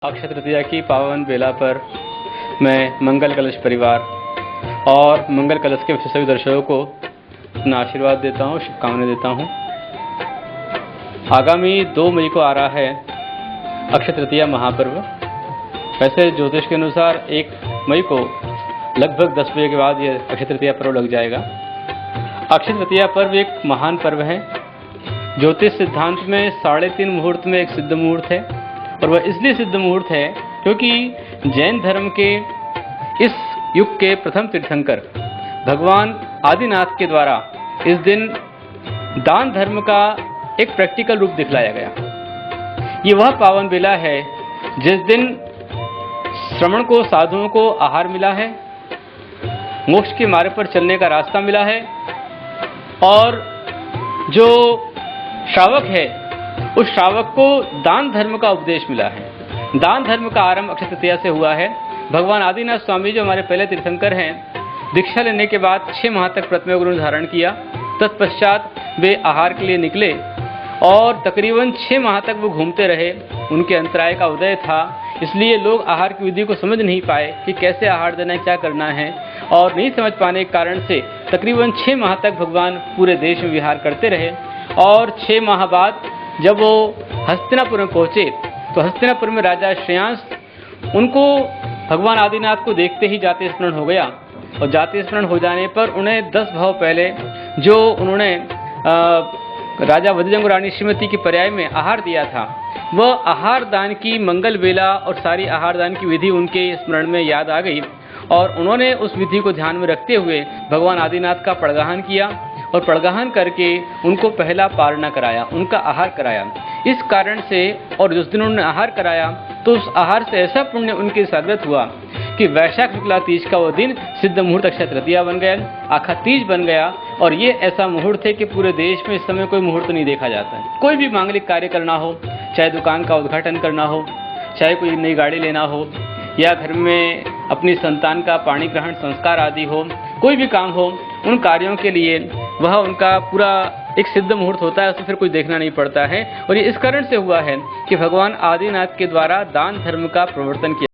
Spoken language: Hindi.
अक्षय तृतीया की पावन बेला पर मैं मंगल कलश परिवार और मंगल कलश के सभी दर्शकों को अपना आशीर्वाद देता हूँ, शुभकामनाएं देता हूँ। आगामी 2 मई को आ रहा है अक्षय तृतीया महापर्व। वैसे ज्योतिष के अनुसार 1 मई को लगभग 10 बजे के बाद ये अक्षय तृतीया पर्व लग जाएगा। अक्षय तृतीया पर्व एक महान पर्व है। ज्योतिष सिद्धांत में 3.5 मुहूर्त में एक सिद्ध मुहूर्त है, और वह इसलिए सिद्ध मुहूर्त है क्योंकि जैन धर्म के इस युग के प्रथम तीर्थंकर भगवान आदिनाथ के द्वारा इस दिन दान धर्म का एक प्रैक्टिकल रूप दिखलाया गया। ये वह पावन बेला है जिस दिन श्रमण को, साधुओं को आहार मिला है, मोक्ष के मार्ग पर चलने का रास्ता मिला है, और जो श्रावक है उस श्रावक को दान धर्म का उपदेश मिला है। दान धर्म का आरंभ अक्षय तृतीया से हुआ है। भगवान आदिनाथ स्वामी जो हमारे पहले तीर्थंकर हैं, दीक्षा लेने के बाद 6 माह तक प्रतिमा गुरु धारण किया। तत्पश्चात वे आहार के लिए निकले और तकरीबन 6 माह तक वो घूमते रहे। उनके अंतराय का उदय था, इसलिए लोग आहार की विधि को समझ नहीं पाए कि कैसे आहार देना है, क्या करना है, और नहीं समझ पाने के कारण से तकरीबन 6 माह तक भगवान पूरे देश में विहार करते रहे। और 6 माह बाद जब वो हस्तिनापुर में पहुंचे तो हस्तिनापुर में राजा श्रेयांश उनको भगवान आदिनाथ को देखते ही जाति स्मरण हो गया, और जाति स्मरण हो जाने पर उन्हें 10 भाव पहले जो उन्होंने राजा वज्रजंग रानी श्रीमती की पर्याय में आहार दिया था, वह आहार दान की मंगल बेला और सारी आहार दान की विधि उनके स्मरण में याद आ गई, और उन्होंने उस विधि को ध्यान में रखते हुए भगवान आदिनाथ का पड़गाहन किया, और पड़गाहन करके उनको पहला पारणा कराया, उनका आहार कराया। इस कारण से, और जिस दिन उन्होंने आहार कराया तो उस आहार से ऐसा पुण्य उनके सागृत हुआ कि वैशाख शुक्ला तीज का वो दिन सिद्ध मुहूर्त अक्षय तृतीया बन गया, आखा तीज बन गया। और ये ऐसा मुहूर्त है कि पूरे देश में इस समय कोई मुहूर्त नहीं देखा जाता है। कोई भी मांगलिक कार्य करना हो, चाहे दुकान का उद्घाटन करना हो, चाहे कोई नई गाड़ी लेना हो, या घर में अपनी संतान का पाणी ग्रहण संस्कार आदि हो, कोई भी काम हो, उन कार्यों के लिए वह उनका पूरा एक सिद्ध मुहूर्त होता है, उसे फिर कुछ देखना नहीं पड़ता है। और ये इस कारण से हुआ है कि भगवान आदिनाथ के द्वारा दान धर्म का प्रवर्तन किया।